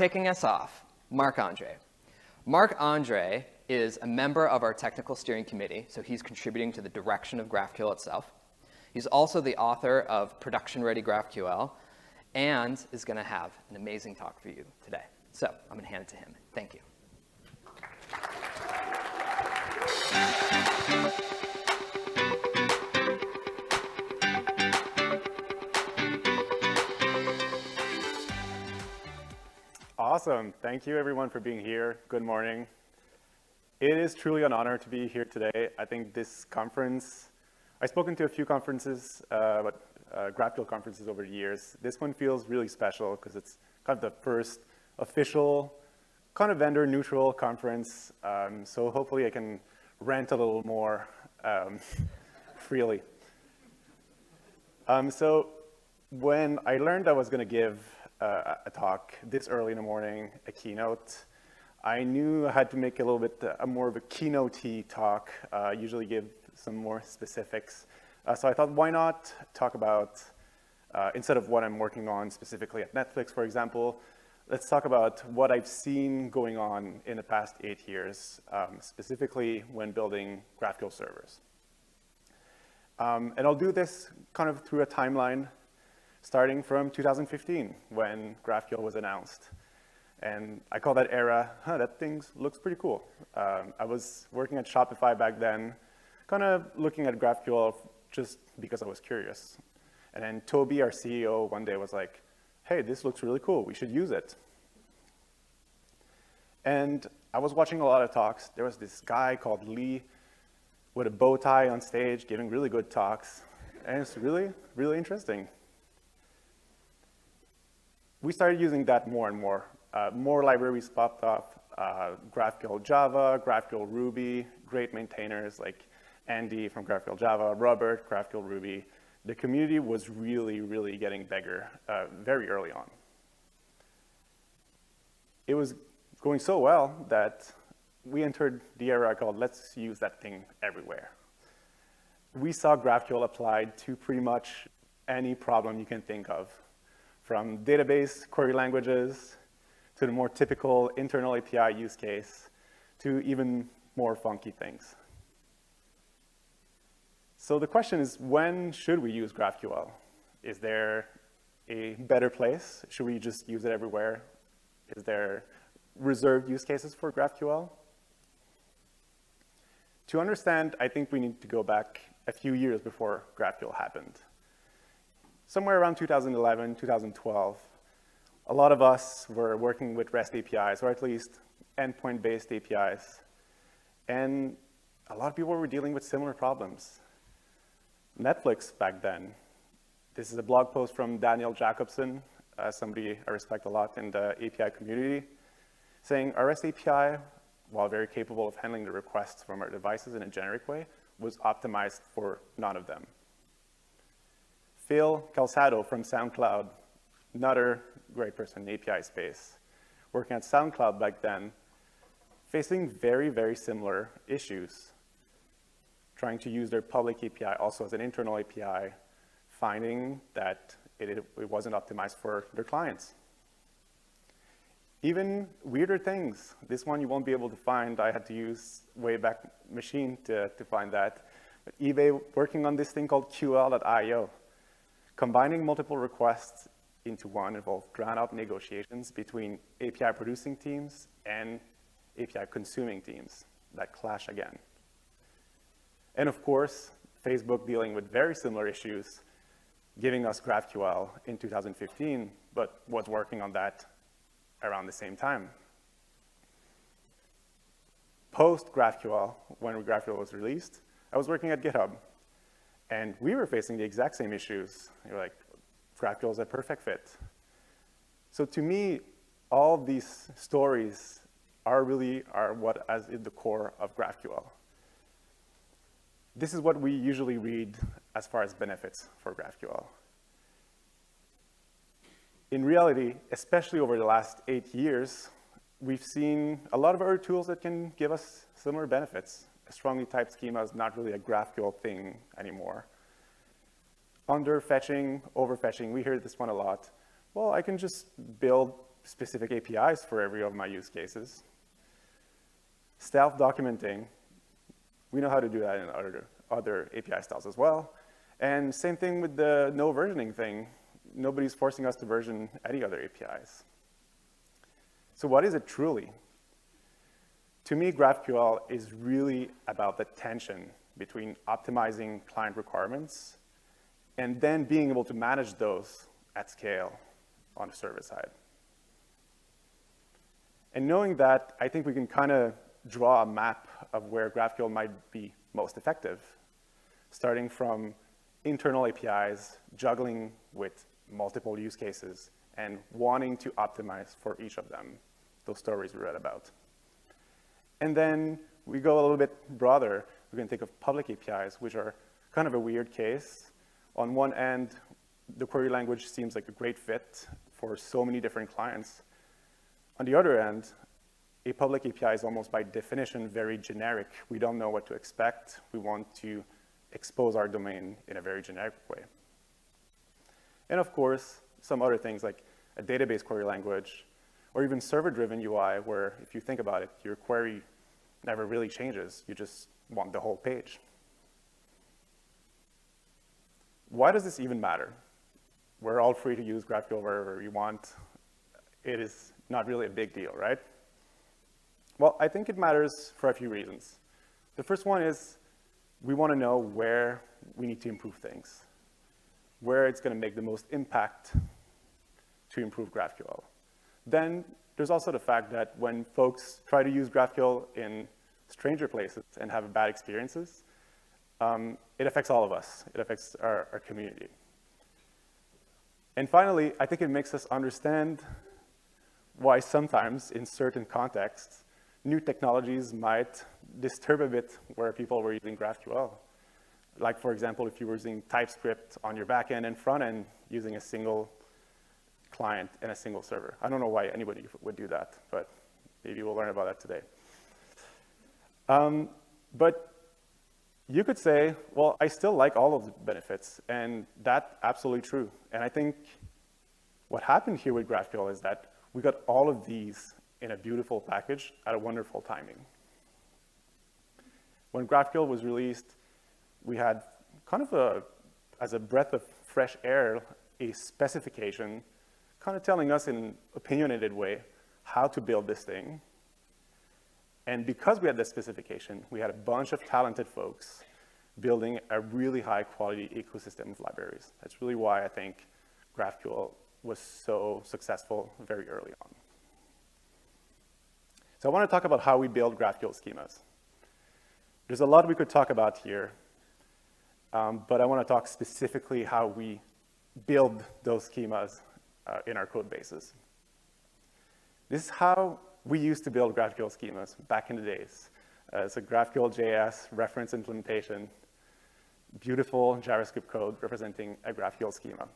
kicking us off, Marc-Andre. Marc-Andre is a member of our technical steering committee, so he's contributing to the direction of GraphQL itself. He's also the author of Production-Ready GraphQL and is going to have an amazing talk for you today. So I'm going to hand it to him. Thank you. Awesome. Thank you, everyone, for being here. Good morning. It is truly an honor to be here today. I think this conference, I've spoken to a few conferences, GraphQL conferences over the years. This one feels really special because it's kind of the first official, kind of vendor-neutral conference. So hopefully I can rant a little more freely. So when I learned I was going to give a talk this early in the morning, a keynote, I knew I had to make a little bit more of a keynote-y talk, usually give some more specifics. So I thought, why not talk about, instead of what I'm working on specifically at Netflix, for example, let's talk about what I've seen going on in the past 8 years, specifically when building GraphQL servers. And I'll do this kind of through a timeline starting from 2015, when GraphQL was announced. And I call that era, that thing looks pretty cool. I was working at Shopify back then, kind of looking at GraphQL just because I was curious. And then Toby, our CEO, one day was like, hey, this looks really cool. We should use it. And I was watching a lot of talks. There was this guy called Lee with a bow tie on stage giving really good talks. And it's really, really interesting. We started using that more and more. More libraries popped up, GraphQL Java, GraphQL Ruby, great maintainers like Andy from GraphQL Java, Robert, GraphQL Ruby. The community was really, really getting bigger very early on. It was going so well that we entered the era called let's use that thing everywhere. We saw GraphQL applied to pretty much any problem you can think of, from database query languages to the more typical internal API use case, to even more funky things. So the question is, when should we use GraphQL? Is there a better place? Should we just use it everywhere? Is there reserved use cases for GraphQL? To understand, I think we need to go back a few years before GraphQL happened. Somewhere around 2011, 2012, a lot of us were working with REST APIs, or at least endpoint-based APIs. And a lot of people were dealing with similar problems. Netflix back then, this is a blog post from Daniel Jacobson, somebody I respect a lot in the API community, saying our REST API, while very capable of handling the requests from our devices in a generic way, was optimized for none of them. Phil Calzado from SoundCloud, another great person in the API space, working at SoundCloud back then, facing very, very similar issues, trying to use their public API also as an internal API, finding that it wasn't optimized for their clients. Even weirder things. This one you won't be able to find. I had to use Wayback Machine to find that. But eBay working on this thing called QL.io. Combining multiple requests into one involved drawn-out negotiations between API producing teams and API consuming teams that clash again. And of course, Facebook dealing with very similar issues, giving us GraphQL in 2015, but was working on that around the same time. Post GraphQL, when GraphQL was released, I was working at GitHub. And we were facing the exact same issues. You're like, GraphQL is a perfect fit. So to me, all of these stories are what is at the core of GraphQL. This is what we usually read as far as benefits for GraphQL. In reality, especially over the last 8 years, we've seen a lot of other tools that can give us similar benefits. A strongly typed schema is not really a GraphQL thing anymore. Underfetching, overfetching, we hear this one a lot. Well, I can just build specific APIs for every of my use cases. Self-documenting, we know how to do that in other API styles as well. And same thing with the no versioning thing. Nobody's forcing us to version any other APIs. So what is it truly? To me, GraphQL is really about the tension between optimizing client requirements and then being able to manage those at scale on the server side. And knowing that, I think we can kind of draw a map of where GraphQL might be most effective, starting from internal APIs, juggling with multiple use cases, and wanting to optimize for each of them, those stories we read about. And then we go a little bit broader. We can think of public APIs, which are kind of a weird case. On one end, the query language seems like a great fit for so many different clients. On the other end, a public API is almost by definition very generic. We don't know what to expect. We want to expose our domain in a very generic way. And of course, some other things like a database query language, or even server-driven UI, where if you think about it, your query never really changes. You just want the whole page. Why does this even matter? We're all free to use GraphQL wherever we want. It is not really a big deal, right? Well, I think it matters for a few reasons. The first one is we want to know where we need to improve things, where it's going to make the most impact to improve GraphQL. Then there's also the fact that when folks try to use GraphQL in stranger places and have bad experiences, it affects all of us. It affects our community. And finally, I think it makes us understand why sometimes in certain contexts, new technologies might disturb a bit where people were using GraphQL. Like, for example, if you were using TypeScript on your backend and front end using a single client and a single server. I don't know why anybody would do that, but maybe we'll learn about that today. But you could say, well, I still like all of the benefits, and that's absolutely true. And I think what happened here with GraphQL is that we got all of these in a beautiful package at a wonderful timing. When GraphQL was released, we had kind of as a breath of fresh air, a specification kind of telling us in an opinionated way how to build this thing. And because we had this specification, we had a bunch of talented folks building a really high quality ecosystem of libraries. That's really why I think GraphQL was so successful very early on. So I want to talk about how we build GraphQL schemas. There's a lot we could talk about here, but I want to talk specifically how we build those schemas in our code bases. This is how we used to build GraphQL schemas back in the days. It's a GraphQL.js reference implementation, beautiful JavaScript code representing a GraphQL schema.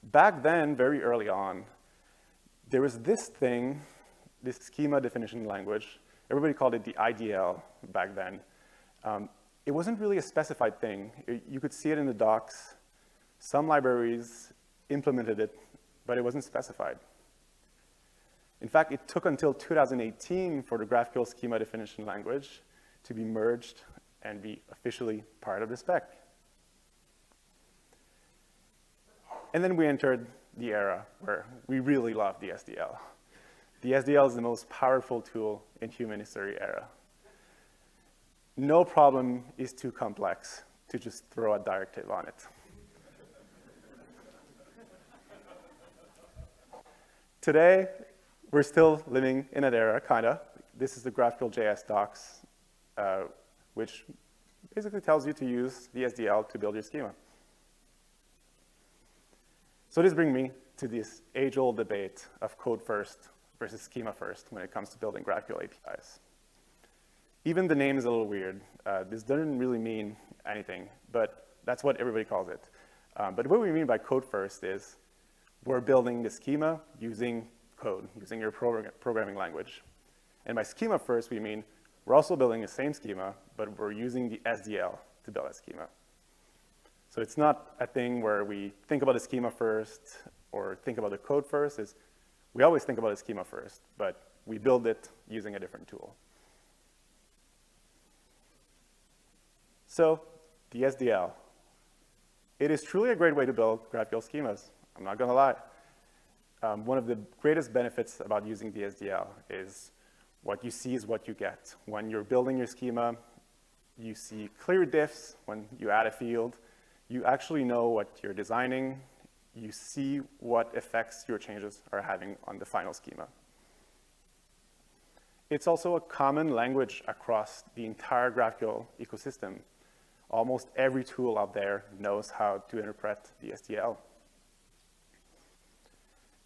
Back then, very early on, there was this thing, this schema definition language. Everybody called it the IDL back then. It wasn't really a specified thing. You could see it in the docs. Some libraries implemented it, but it wasn't specified. In fact, it took until 2018 for the GraphQL schema definition language to be merged and be officially part of the spec. And then we entered the era where we really love the SDL. The SDL is the most powerful tool in human history era. No problem is too complex to just throw a directive on it. Today, we're still living in that era, kinda. This is the GraphQL.js docs, which basically tells you to use the SDL to build your schema. So this brings me to this age-old debate of code first versus schema first when it comes to building GraphQL APIs. Even the name is a little weird. This doesn't really mean anything, but that's what everybody calls it. But what we mean by code first is we're building the schema using code, using your programming language. And by schema first, we mean we're also building the same schema, but we're using the SDL to build a schema. So it's not a thing where we think about the schema first or think about the code first. It's We always think about a schema first, but we build it using a different tool. So the SDL. It is truly a great way to build GraphQL schemas. I'm not going to lie. One of the greatest benefits about using the SDL is what you see is what you get. When you're building your schema, you see clear diffs when you add a field. You actually know what you're designing. You see what effects your changes are having on the final schema. It's also a common language across the entire GraphQL ecosystem. Almost every tool out there knows how to interpret the SDL.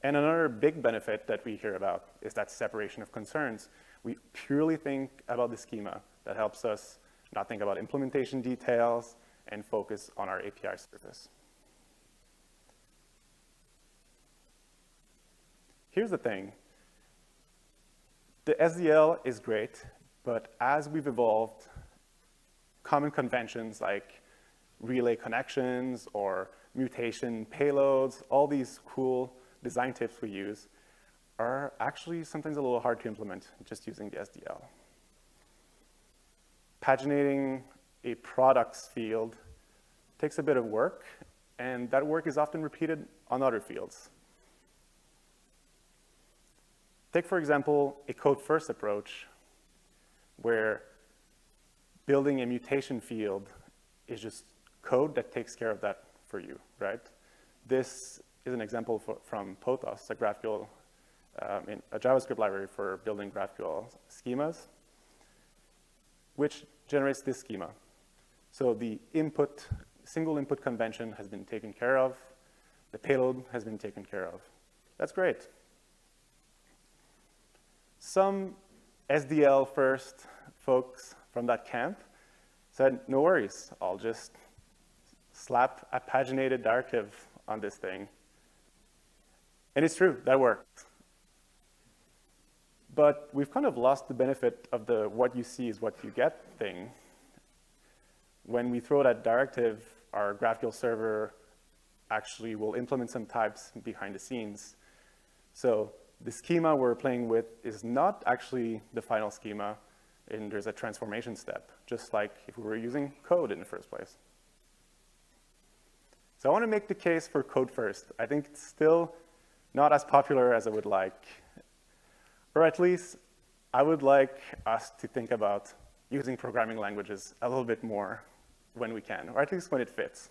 And another big benefit that we hear about is that separation of concerns. We purely think about the schema. That helps us not think about implementation details and focus on our API service. Here's the thing. The SDL is great, but as we've evolved, common conventions like relay connections or mutation payloads, all these cool design tips we use are actually sometimes a little hard to implement just using the SDL. Paginating a products field takes a bit of work, and that work is often repeated on other fields. Take, for example, a code-first approach where building a mutation field is just code that takes care of that for you, right? This is an example from Pothos, a GraphQL, a JavaScript library for building GraphQL schemas, which generates this schema. So the input, single input convention has been taken care of. The payload has been taken care of. That's great. Some SDL-first folks from that camp said, no worries, I'll just slap a paginated directive on this thing. And it's true, that worked. But we've kind of lost the benefit of the what you see is what you get thing. When we throw that directive, our GraphQL server actually will implement some types behind the scenes. So the schema we're playing with is not actually the final schema, and there's a transformation step, just like if we were using code in the first place. So I want to make the case for code first. I think it's still not as popular as I would like. Or at least, I would like us to think about using programming languages a little bit more when we can, or at least when it fits.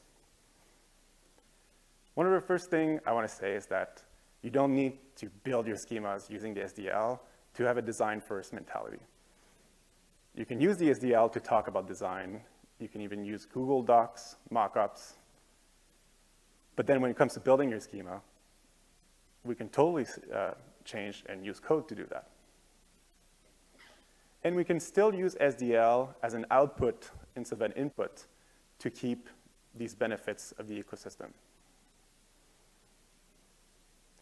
One of the first things I want to say is that you don't need to build your schemas using the SDL to have a design-first mentality. You can use the SDL to talk about design. You can even use Google Docs, mockups. But then when it comes to building your schema, we can totally change and use code to do that. And we can still use SDL as an output instead of an input to keep these benefits of the ecosystem.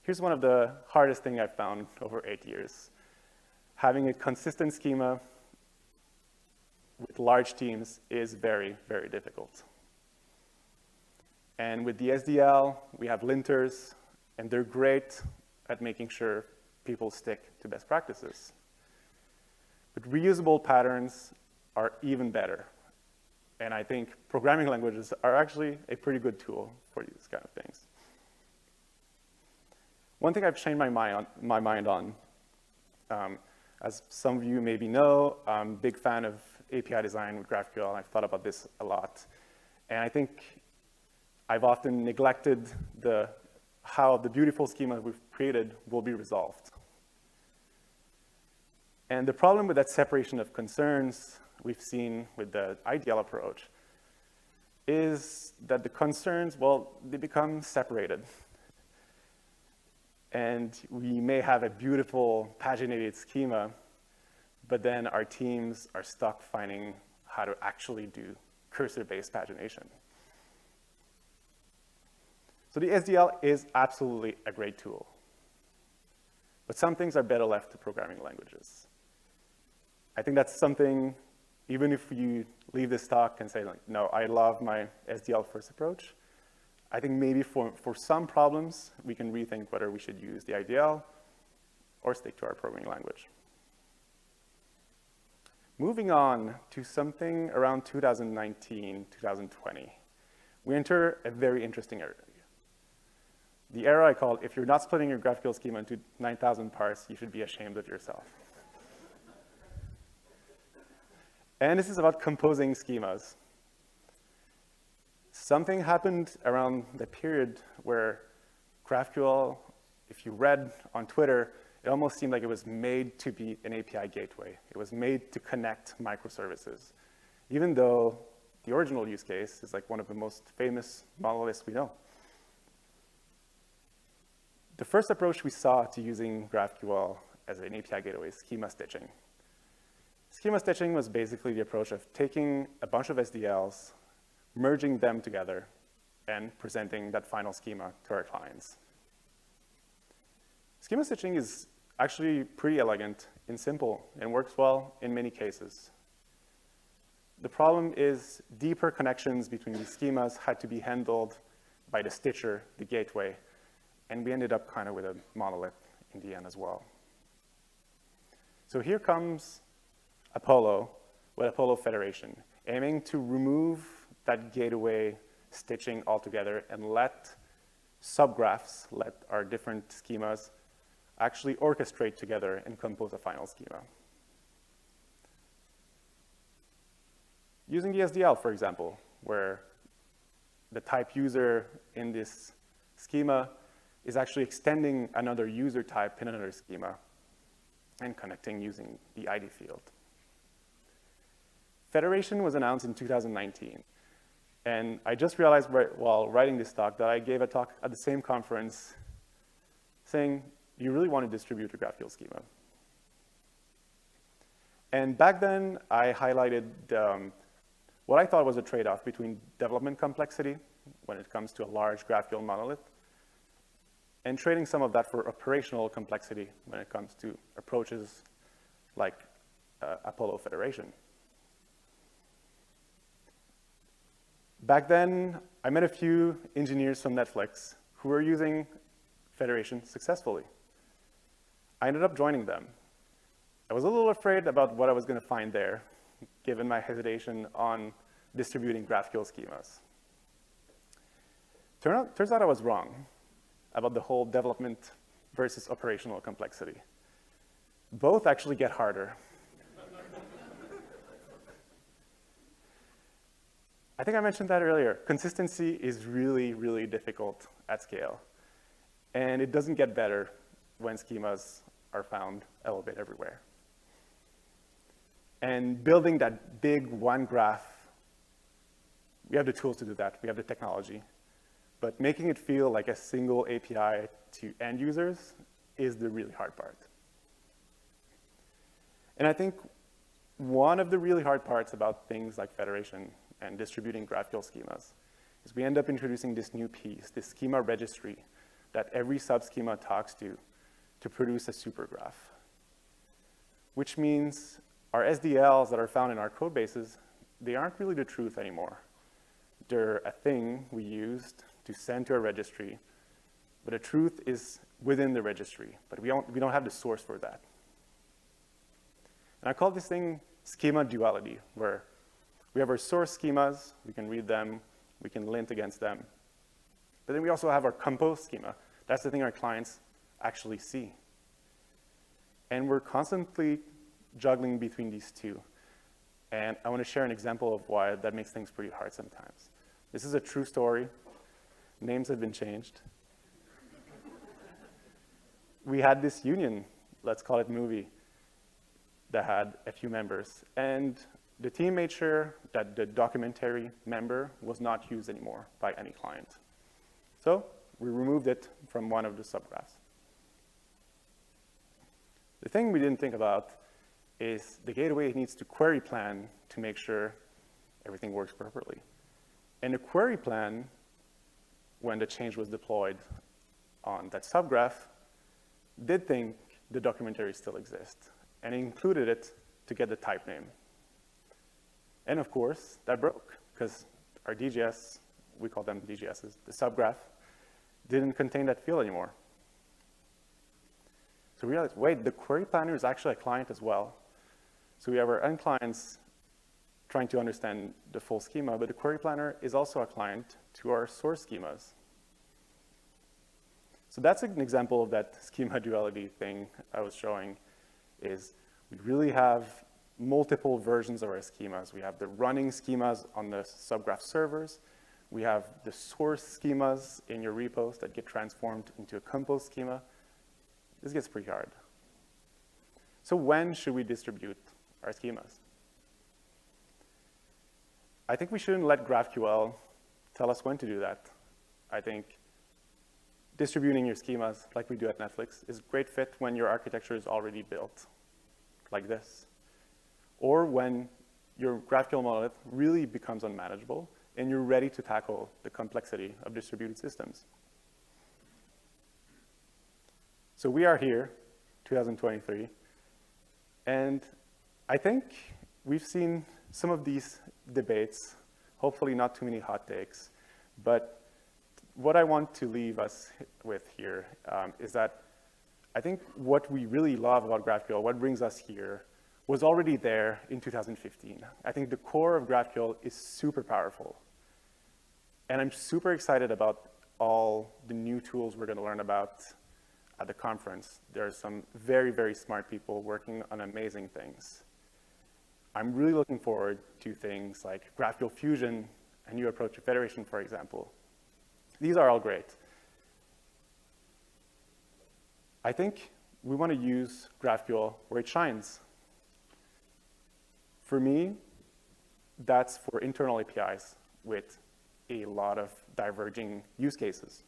Here's one of the hardest things I've found over 8 years. Having a consistent schema with large teams is very, very difficult. And with the SDL, we have linters, and they're great at making sure people stick to best practices. But reusable patterns are even better. And I think programming languages are actually a pretty good tool for these kind of things. One thing I've changed my mind on, as some of you maybe know, I'm a big fan of API design with GraphQL, and I've thought about this a lot. And I think I've often neglected how the beautiful schema we've created will be resolved. And the problem with that separation of concerns we've seen with the IDL approach is that the concerns, well, they become separated. And we may have a beautiful paginated schema, but then our teams are stuck finding how to actually do cursor-based pagination. So the SDL is absolutely a great tool. But some things are better left to programming languages. I think that's something, even if you leave this talk and say, like, no, I love my SDL-first approach, I think maybe for some problems, we can rethink whether we should use the IDL or stick to our programming language. Moving on to something around 2019, 2020, we enter a very interesting area. The era I call, if you're not splitting your GraphQL schema into 9,000 parts, you should be ashamed of yourself. And this is about composing schemas. Something happened around the period where GraphQL, if you read on Twitter, it almost seemed like it was made to be an API gateway. It was made to connect microservices, even though the original use case is like one of the most famous monoliths we know. The first approach we saw to using GraphQL as an API gateway is schema stitching. Schema stitching was basically the approach of taking a bunch of SDLs, merging them together, and presenting that final schema to our clients. Schema stitching is actually pretty elegant and simple and works well in many cases. The problem is deeper connections between these schemas had to be handled by the stitcher, the gateway, and we ended up kind of with a monolith in the end as well. So here comes Apollo with Apollo Federation, aiming to remove that gateway stitching altogether and let subgraphs, let our different schemas actually orchestrate together and compose a final schema. Using the SDL, for example, where the type user in this schema is actually extending another user type in another schema and connecting using the ID field. Federation was announced in 2019. And I just realized while writing this talk that I gave a talk at the same conference saying, you really want to distribute your GraphQL schema. And back then, I highlighted what I thought was a trade-off between development complexity when it comes to a large GraphQL monolith and trading some of that for operational complexity when it comes to approaches like Apollo Federation. Back then, I met a few engineers from Netflix who were using Federation successfully. I ended up joining them. I was a little afraid about what I was going to find there, given my hesitation on distributing GraphQL schemas. Turns out I was wrong about the whole development versus operational complexity. Both actually get harder. I think I mentioned that earlier. Consistency is really, really difficult at scale. And it doesn't get better when schemas are found a little bit everywhere. And building that big one graph, we have the tools to do that. We have the technology. But making it feel like a single API to end users is the really hard part. And I think one of the really hard parts about things like Federation and distributing GraphQL schemas is we end up introducing this new piece, this schema registry that every sub-schema talks to produce a supergraph, which means our SDLs that are found in our code bases, they aren't really the truth anymore. They're a thing we used to send to a registry, but the truth is within the registry, but we don't have the source for that. And I call this thing schema duality, where we have our source schemas, we can read them, we can lint against them. But then we also have our compose schema. That's the thing our clients actually see. And we're constantly juggling between these two. And I want to share an example of why that makes things pretty hard sometimes. This is a true story. Names have been changed. We had this union, let's call it movie, that had a few members. And the team made sure that the documentary member was not used anymore by any client. So we removed it from one of the subgraphs. The thing we didn't think about is the gateway needs to query plan to make sure everything works properly. And the query plan, when the change was deployed on that subgraph, did think the documentary still exists and included it to get the type name. And of course, that broke because our DGS, we call them DGSs, the subgraph, didn't contain that field anymore. So we realized, wait, the query planner is actually a client as well. So we have our end clients trying to understand the full schema, but the query planner is also a client to our source schemas. So that's an example of that schema duality thing I was showing, is we really have multiple versions of our schemas. We have the running schemas on the subgraph servers. We have the source schemas in your repos that get transformed into a compose schema. This gets pretty hard. So when should we distribute our schemas? I think we shouldn't let GraphQL tell us when to do that. I think distributing your schemas, like we do at Netflix, is a great fit when your architecture is already built, like this. Or when your GraphQL monolith really becomes unmanageable and you're ready to tackle the complexity of distributed systems. So we are here, 2023, and I think we've seen some of these debates, hopefully not too many hot takes, but what I want to leave us with here is that I think what we really love about GraphQL, what brings us here, was already there in 2015. I think the core of GraphQL is super powerful. And I'm super excited about all the new tools we're going to learn about at the conference. There are some very, very smart people working on amazing things. I'm really looking forward to things like GraphQL Fusion, a new approach to federation, for example. These are all great. I think we want to use GraphQL where it shines. For me, that's for internal APIs with a lot of diverging use cases.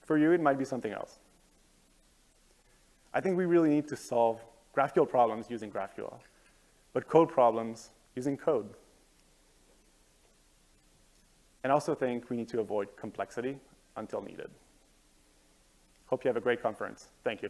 For you, it might be something else. I think we really need to solve GraphQL problems using GraphQL, but code problems using code. And I also think we need to avoid complexity until needed. Hope you have a great conference. Thank you.